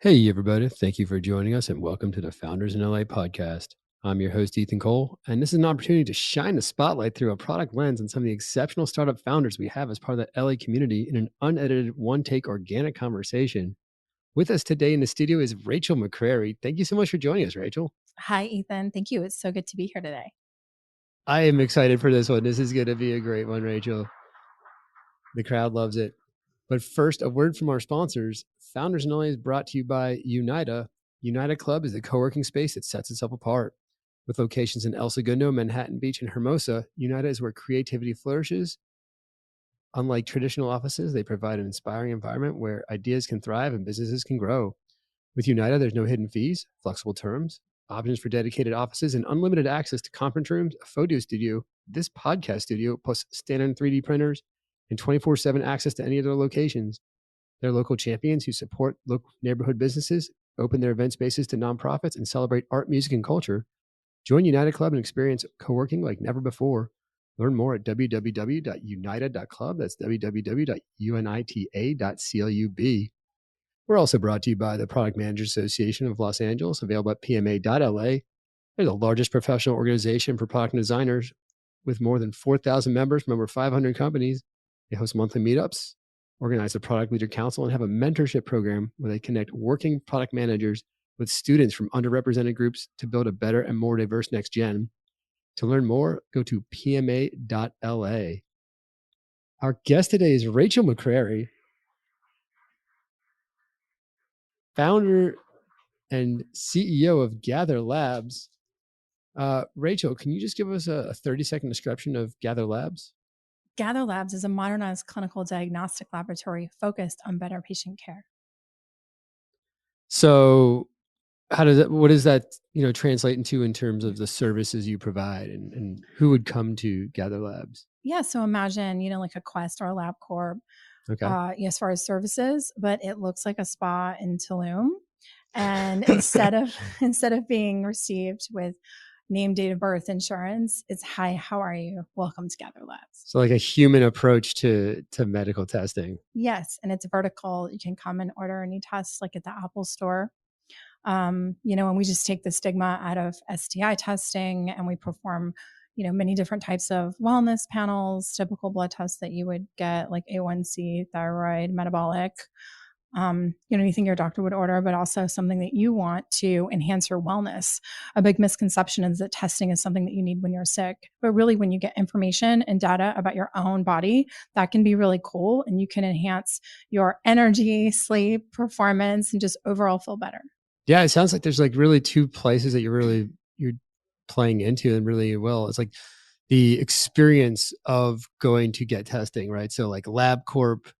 Hey, everybody. Thank you for joining us and welcome to the Founders in LA podcast. I'm your host, Ethan Cole, and this is an opportunity to shine the spotlight through a product lens on some of the exceptional startup founders we have as part of the LA community in an unedited, one take organic conversation. With us today in the studio is Rachael McCrary. Thank you so much for joining us, Rachael. Hi, Ethan. Thank you. It's so good to be here today. I am excited for this one. This is going to be a great one, Rachael. The crowd loves it. But first, a word from our sponsors. Founders in LA is brought to you by Unita. Unita Club is the co-working space that sets itself apart. With locations in El Segundo, Manhattan Beach, and Hermosa, Unita is where creativity flourishes. Unlike traditional offices, they provide an inspiring environment where ideas can thrive and businesses can grow. With Unita, there's no hidden fees, flexible terms, options for dedicated offices, and unlimited access to conference rooms, a photo studio, this podcast studio, plus standard 3D printers, and 24/7 access to any of their locations. They're local champions who support local neighborhood businesses, open their event spaces to nonprofits, and celebrate art, music, and culture. Join United Club and experience co-working like never before. Learn more at www.unita.club. That's www.unita.club. We're also brought to you by the Product Managers Association of Los Angeles, available at pma.la. They're the largest professional organization for product designers with more than 4,000 members from over 500 companies. They host monthly meetups, organize a product leader council, and have a mentorship program where they connect working product managers with students from underrepresented groups to build a better and more diverse next gen. To learn more, go to pma.la. Our guest today is Rachael McCrary, founder and CEO of Gather Labs. Rachael, can you just give us a 30-second description of Gather Labs? Gather Labs is a modernized clinical diagnostic laboratory focused on better patient care. So what does that, translate into in terms of the services you provide and who would come to Gather Labs? Yeah, so imagine, like a Quest or a LabCorp, Okay. as far as services, but it looks like a spa in Tulum. And instead of being received with name, date of birth, insurance, it's hi, how are you? Welcome to Gather Labs. So like a human approach to medical testing. Yes, and it's vertical. You can come and order any tests like at the Apple store. And we just take the stigma out of STI testing and we perform, many different types of wellness panels, typical blood tests that you would get like A1C, thyroid, metabolic, anything your doctor would order, but also something that you want to enhance your wellness. A big misconception is that testing is something that you need when you're sick, but really when you get information and data about your own body, that can be really cool and you can enhance your energy, sleep, performance, and just overall feel better. Yeah, it sounds like there's like really two places that you're playing into and really well. It's like the experience of going to get testing, right? So like LabCorp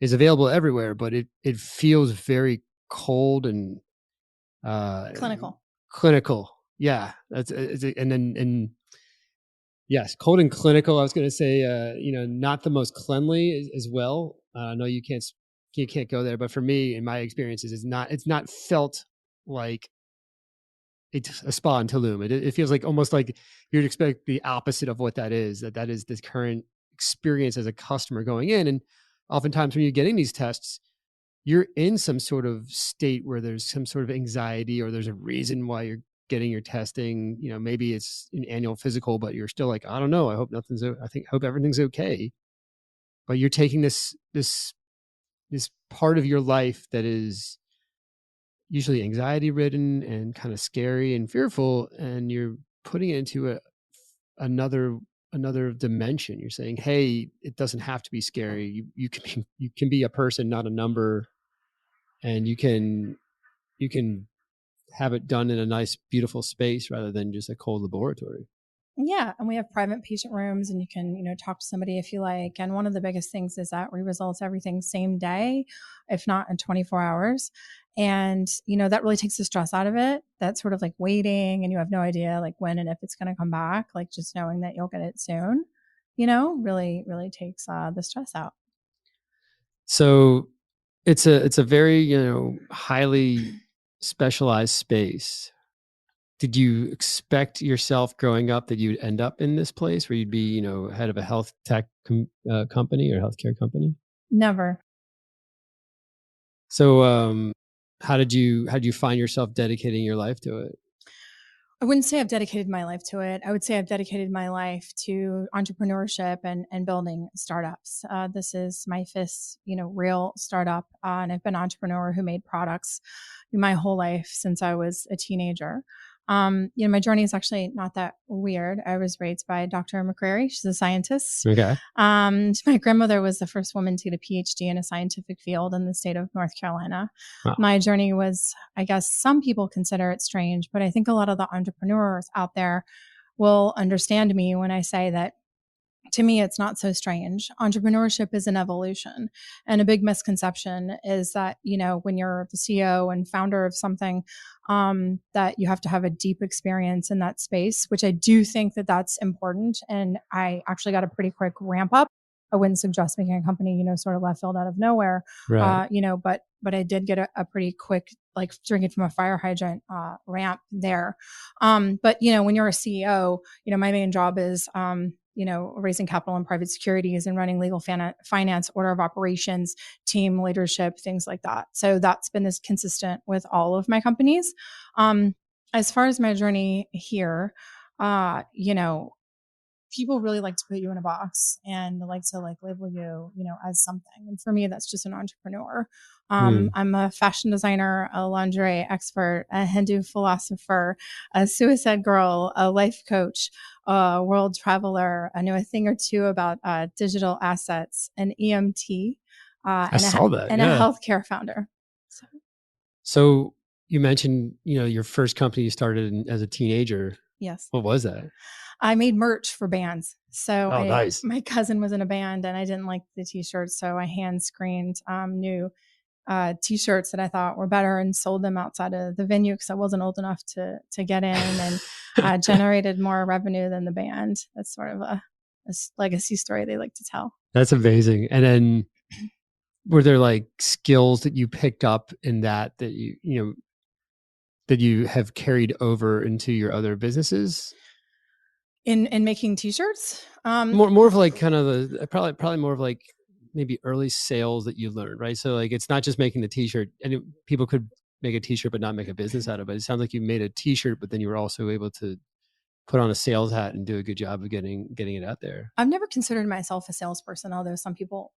is available everywhere, but it feels very cold and Clinical. Yeah, and yes, cold and clinical. I was going to say, not the most cleanly as well. I know you can't go there, but for me, in my experiences, it's not felt like it's a spa in Tulum. It feels like almost like you'd expect the opposite of what that is. That is this current experience as a customer going in, and oftentimes when you're getting these tests, you're in some sort of state where there's some sort of anxiety or there's a reason why you're getting your testing. Maybe it's an annual physical, but you're still like, I don't know. Hope everything's okay. But you're taking this part of your life that is usually anxiety ridden and kind of scary and fearful, and you're putting it into another dimension. You're saying, hey, it doesn't have to be scary. You can be a person, not a number, and you can have it done in a nice, beautiful space rather than just a cold laboratory. Yeah, and we have private patient rooms and you can, talk to somebody if you like. And one of the biggest things is that we results everything same day, if not in 24 hours. And, that really takes the stress out of it. That's sort of like waiting and you have no idea like when and if it's going to come back. Like just knowing that you'll get it soon, really, really takes the stress out. So it's a very, highly specialized space. Did you expect yourself growing up that you'd end up in this place where you'd be, head of a health tech company or healthcare company? Never. So, how did you find yourself dedicating your life to it? I wouldn't say I've dedicated my life to it. I would say I've dedicated my life to entrepreneurship and building startups. This is my fifth, real startup, and I've been an entrepreneur who made products my whole life since I was a teenager. My journey is actually not that weird. I was raised by Dr. McCrary. She's a scientist. Okay. My grandmother was the first woman to get a PhD in a scientific field in the state of North Carolina. Wow. My journey was, I guess some people consider it strange, but I think a lot of the entrepreneurs out there will understand me when I say that to me, it's not so strange. Entrepreneurship is an evolution. And a big misconception is that, when you're the CEO and founder of something, that you have to have a deep experience in that space, which I do think that that's important. And I actually got a pretty quick ramp up. I wouldn't suggest making a company, sort of left field out of nowhere, Right. but I did get a pretty quick, like drinking from a fire hydrant, ramp there. But when you're a CEO, my main job is, raising capital in private securities and running legal finance, order of operations, team leadership, things like that. So that's been this consistent with all of my companies. As far as my journey here, people really like to put you in a box and like to label you, as something. And for me, that's just an entrepreneur. I'm a fashion designer, a lingerie expert, a Hindu philosopher, a suicide girl, a life coach, a world traveler. I know a thing or two about digital assets, an EMT, I saw that. and a Yeah. healthcare founder. So you mentioned, your first company you started as a teenager. Yes. What was that? I made merch for bands. So Nice. my cousin was in a band and I didn't like the t-shirts. So I hand screened new t-shirts that I thought were better and sold them outside of the venue because I wasn't old enough to get in, and generated more revenue than the band. That's sort of a legacy story they like to tell. That's amazing. And then were there like skills that you picked up in that that you have carried over into your other businesses? In making t-shirts? More of like kind of the probably more of like maybe early sales that you learned, right? So like it's not just making the t-shirt, and people could make a t-shirt but not make a business out of it. But it sounds like you made a t-shirt, but then you were also able to put on a sales hat and do a good job of getting it out there. I've never considered myself a salesperson, although some people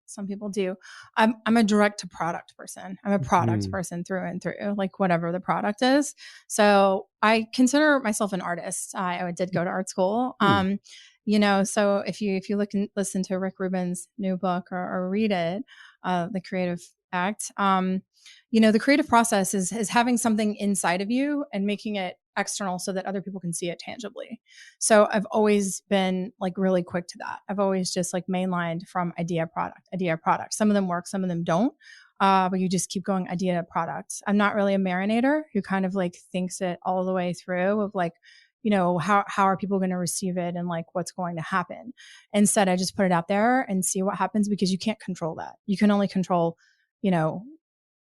do. I'm a direct to product person. I'm a product person through and through, like whatever the product is. So I consider myself an artist. I did go to art school. So if you look and listen to Rick Rubin's new book or read it, The Creative Act, the creative process is having something inside of you and making it external so that other people can see it tangibly. So I've always been like really quick to that. I've always just like mainlined from idea product. Some of them work, some of them don't. But you just keep going idea to product. I'm not really a marinator who kind of like thinks it all the way through of like, how are people going to receive it and like what's going to happen. Instead, I just put it out there and see what happens because you can't control that. You can only control,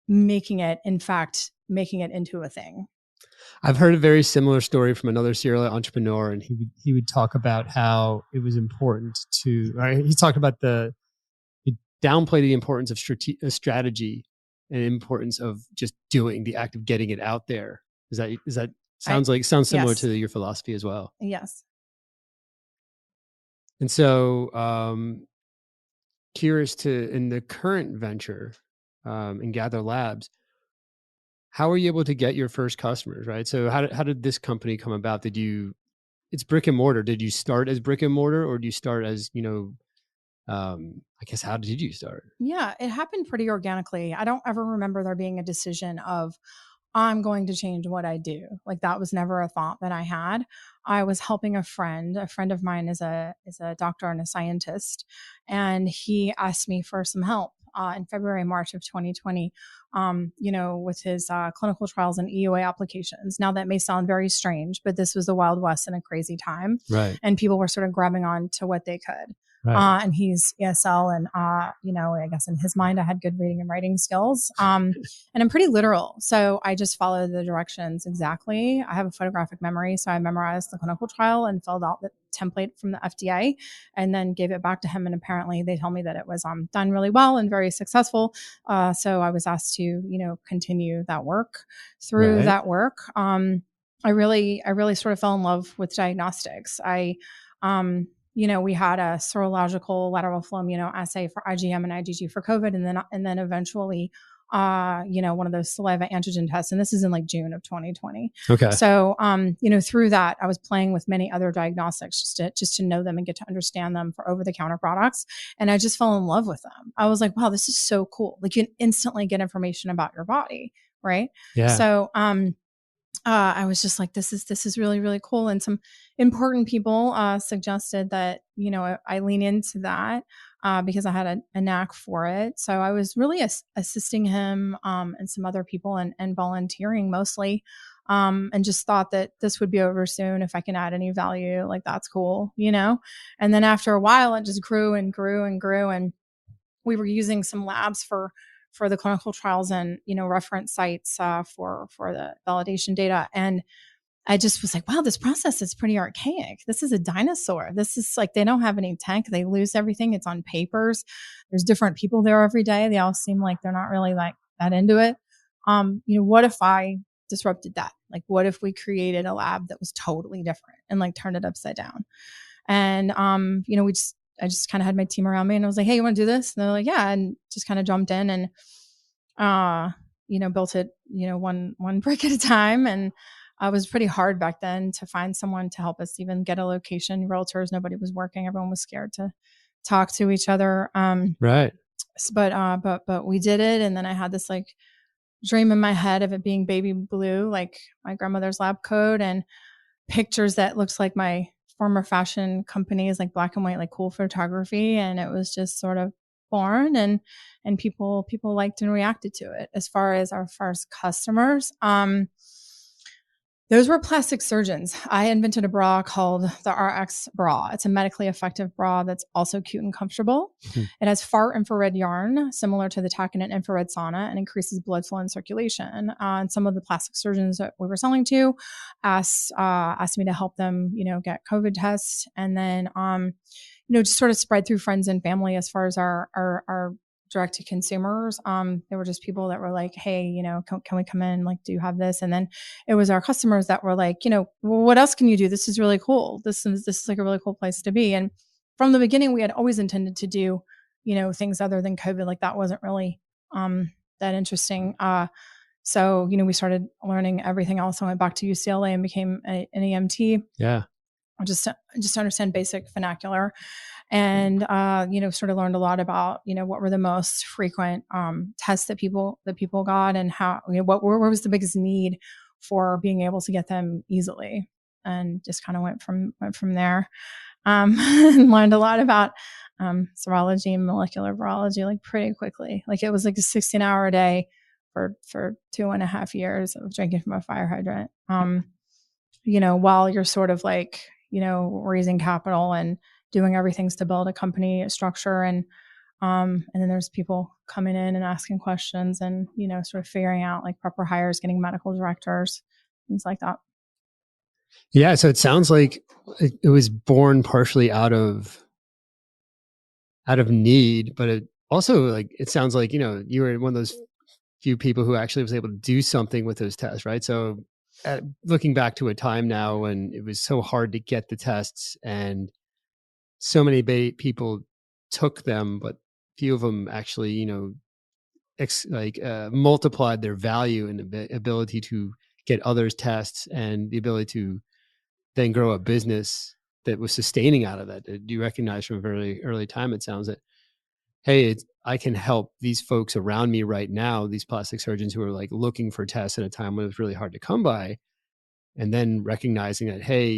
making it into a thing. I've heard a very similar story from another serial entrepreneur, and he would talk about how it was important to. Right, he talked about he downplayed the importance of strategy and importance of just doing the act of getting it out there. Is that sounds similar yes. to your philosophy as well? Yes. And so, curious to in the current venture, in Gather Labs. How were you able to get your first customers, right? So how did this company come about? It's brick and mortar. Did you start as brick and mortar or do you start as, I guess, how did you start? Yeah, it happened pretty organically. I don't ever remember there being a decision of I'm going to change what I do. Like that was never a thought that I had. I was helping a friend. A friend of mine is a doctor and a scientist, and he asked me for some help in February, March of 2020, with his clinical trials and EUA applications. Now that may sound very strange, but this was the Wild West in a crazy time. Right. And people were sort of grabbing on to what they could. Right. And he's ESL, and I guess in his mind, I had good reading and writing skills. And I'm pretty literal, so I just followed the directions exactly. I have a photographic memory, so I memorized the clinical trial and filled out the template from the FDA, and then gave it back to him. And apparently, they told me that it was done really well and very successful. So I was asked to, continue that work. Through Right. that work, I really sort of fell in love with diagnostics. We had a serological lateral flow immunoassay for IgM and IgG for COVID, and then eventually, one of those saliva antigen tests. And this is in like June of 2020. Okay. So, through that, I was playing with many other diagnostics just to know them and get to understand them for over the counter products. And I just fell in love with them. I was like, wow, this is so cool. Like you can instantly get information about your body. Right. Yeah. So, I was just like, this is really, really cool. And some important people suggested that, I lean into that because I had a knack for it. So I was really assisting him and some other people, and volunteering mostly. And just thought that this would be over soon. If I can add any value, like that's cool. And then after a while, it just grew and grew and grew. And we were using some labs for the clinical trials, and reference sites for the validation data. And I just was like, wow, this process is pretty archaic. This is a dinosaur. This is like, they don't have any tech. They lose everything. It's on papers. There's different people there every day. They all seem like they're not really like that into it. What if I disrupted that? Like, what if we created a lab that was totally different and like turned it upside down? And, I just kind of had my team around me, and I was like, hey, you want to do this? And they're like, yeah. And just kind of jumped in and, built it, one brick at a time. And it was pretty hard back then to find someone to help us even get a location. Realtors, nobody was working. Everyone was scared to talk to each other. Right. But we did it. And then I had this like dream in my head of it being baby blue, like my grandmother's lab coat, and pictures that looks like my former fashion companies, like black and white, like cool photography. And it was just sort of born, and people liked and reacted to it. As far as our first customers, those were plastic surgeons. I invented a bra called the RX bra. It's a medically effective bra that's also cute and comfortable. Hmm. It has far infrared yarn, similar to the tech in an infrared sauna, and increases blood flow and circulation. And some of the plastic surgeons that we were selling to asked me to help them, get COVID tests, and then, just sort of spread through friends and family as far as our direct to consumers. There were just people that were like, hey, can we come in? Like, do you have this? And then it was our customers that were like, well, what else can you do? This is really cool. This is like a really cool place to be. And from the beginning, we had always intended to do, things other than COVID. Like that wasn't really that interesting. So, we started learning everything else. I went back to UCLA and became an EMT. Yeah. Just to understand basic vernacular, and sort of learned a lot about what were the most frequent tests that people got, and how where was the biggest need for being able to get them easily, and just kind of went from there. And learned a lot about serology and molecular virology like pretty quickly. Like it was like a 16-hour a day for 2.5 years of drinking from a fire hydrant. While you're sort of like raising capital and doing everything to build a company structure, and then there's people coming in and asking questions, and sort of figuring out like proper hires, getting medical directors, things like that. Yeah. So it sounds like it was born partially out of need, but it also like it sounds like you were one of those few people who actually was able to do something with those tests, right? So looking back to a time now when it was so hard to get the tests, and so many people took them, but few of them actually, multiplied their value and ability to get others tests, and the ability to then grow a business that was sustaining out of that. Do you recognize from a very early time? It sounds that, hey, I can help these folks around me right now, these plastic surgeons who are like looking for tests at a time when it was really hard to come by, and then recognizing that, hey,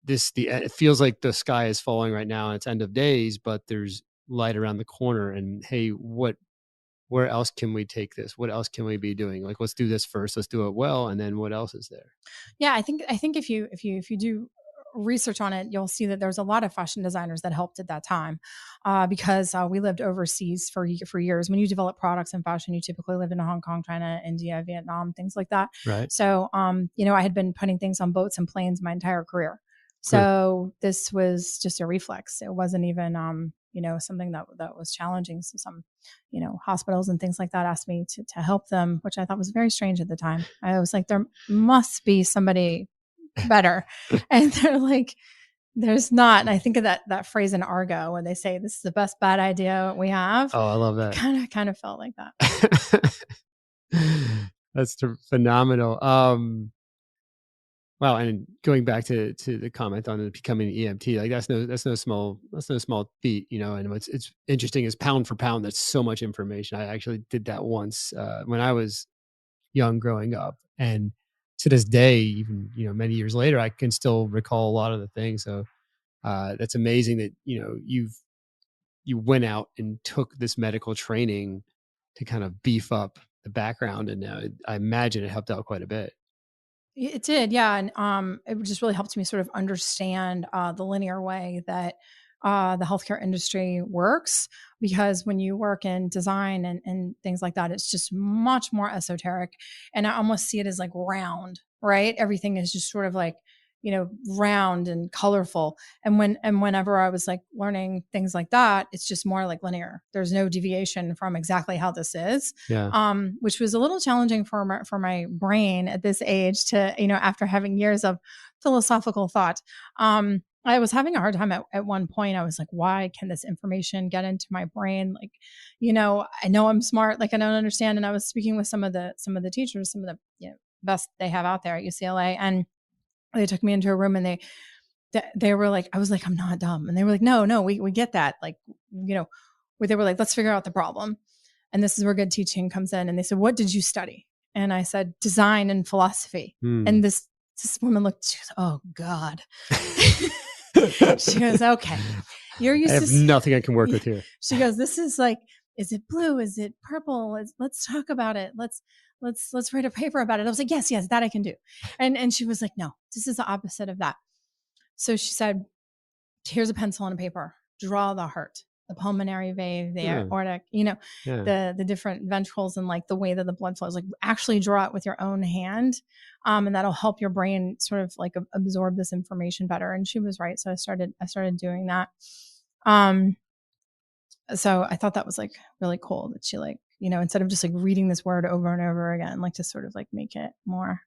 it feels like the sky is falling right now and it's end of days, but there's light around the corner. And hey, where else can we take this? What else can we be doing? Like, let's do this first. Let's do it well, and then what else is there? Yeah, I think if you do research on it, you'll see that there's a lot of fashion designers that helped at that time, because we lived overseas for years. When you develop products in fashion, you typically lived in Hong Kong, China, India, Vietnam, things like that. Right. So, I had been putting things on boats and planes my entire career. Huh. So this was just a reflex. It wasn't even, something that was challenging. So some, hospitals and things like that asked me to help them, which I thought was very strange at the time. I was like, there must be somebody better. And they're like, there's not. And I think of that phrase in Argo when they say, this is the best bad idea we have. Oh, I love It that. kind of felt like that. That's phenomenal. Wow, and going back to the comment on it becoming an EMT, like that's no small feat, And what's interesting is pound for pound, that's so much information. I actually did that once when I was young, growing up, and to this day, even many years later, I can still recall a lot of the things. So that's amazing that you went out and took this medical training to kind of beef up the background, and I imagine it helped out quite a bit. It did, yeah, and it just really helped me sort of understand the linear way that the healthcare industry works. Because when you work in design and things like that, it's just much more esoteric, and I almost see it as like round, right? Everything is just sort of like round and colorful. And whenever I was like learning things like that, it's just more like linear. There's no deviation from exactly how this is, Yeah. which was a little challenging for my brain at this age to, after having years of philosophical thought. I was having a hard time at one point. I was like, why can this information get into my brain? Like, I know I'm smart, like I don't understand. And I was speaking with some of the teachers, some of the best they have out there at UCLA, and they took me into a room and they were like, I was like, I'm not dumb. And they were like, no, we get that. Like, where they were like, let's figure out the problem. And this is where good teaching comes in. And they said, what did you study? And I said, design and philosophy. And this woman looked, she goes, oh God. She goes, okay, you're I used have to, nothing I can work with here. she goes, this is like, is it blue? Is it purple? Let's talk about it. Let's write a paper about it. I was like, yes, that I can do. And she was like, no, this is the opposite of that. So she said, here's a pencil and a paper, draw the heart, the pulmonary vein, the aortic, the different ventricles and like the way that the blood flows, like actually draw it with your own hand. And that'll help your brain sort of like absorb this information better. And she was right. So I started doing that. So I thought that was like really cool that she like, instead of just like reading this word over and over again, like to sort of like make it more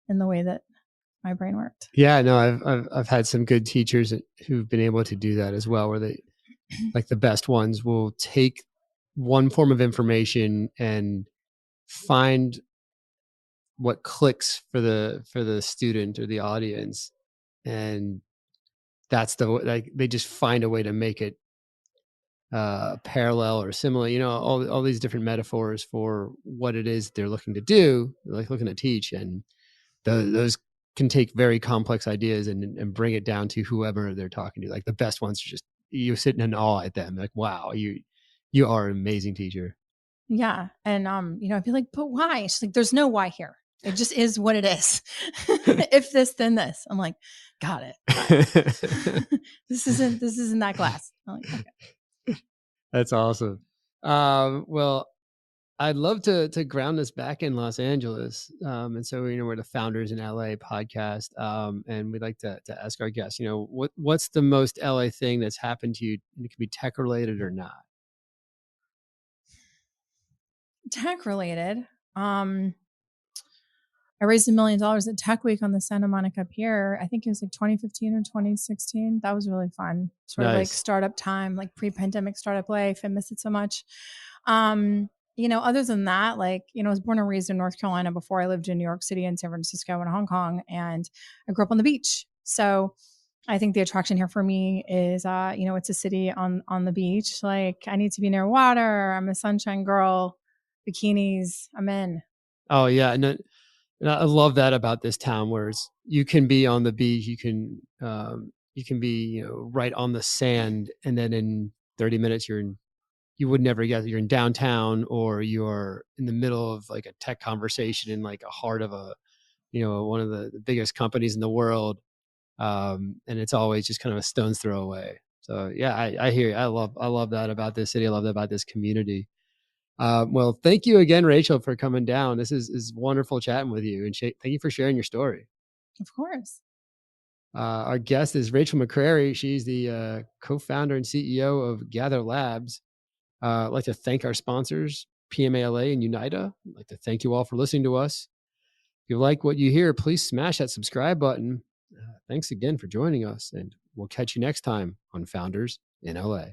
in the way that my brain worked. Yeah, no, I've had some good teachers who've been able to do that as well, where they, like the best ones, will take one form of information and find what clicks for the student or the audience, and that's like they just find a way to make it parallel or similar. All these different metaphors for what it is they're looking to do, like looking to teach, and those can take very complex ideas and bring it down to whoever they're talking to. Like the best ones are just, you're sitting in awe at them. Like, wow, you are an amazing teacher. Yeah. And, I'd be like, but why? She's like, there's no why here. It just is what it is. If this, then this. I'm like, got it. This isn't that class. I'm like, okay. That's awesome. Well, I'd love to ground this back in Los Angeles. And so, we're the Founders in LA podcast. And we'd like to ask our guests, what's the most LA thing that's happened to you? And it can be tech related or not. Tech related. I raised $1 million at Tech Week on the Santa Monica Pier. I think it was like 2015 or 2016. That was really fun. Sort of like startup time, like pre-pandemic startup life. I miss it so much. Other than that, like, I was born and raised in North Carolina before I lived in New York City and San Francisco and Hong Kong. And I grew up on the beach. So I think the attraction here for me is, it's a city on the beach. Like I need to be near water. I'm a sunshine girl, bikinis. I'm in. Oh yeah. And I love that about this town, where you can be on the beach, you can be right on the sand, and then in 30 minutes you would never guess you're in downtown, or you're in the middle of like a tech conversation in like a heart of one of the biggest companies in the world. And it's always just kind of a stone's throw away. So yeah, I hear you. I love that about this city. I love that about this community. Well, thank you again, Rachel, for coming down. This is wonderful chatting with you, and thank you for sharing your story. Of course. Our guest is Rachael McCrary. She's the co-founder and CEO of Gather Labs. I'd like to thank our sponsors, PMALA and Unida. I'd like to thank you all for listening to us. If you like what you hear, please smash that subscribe button. Thanks again for joining us, and we'll catch you next time on Founders in LA.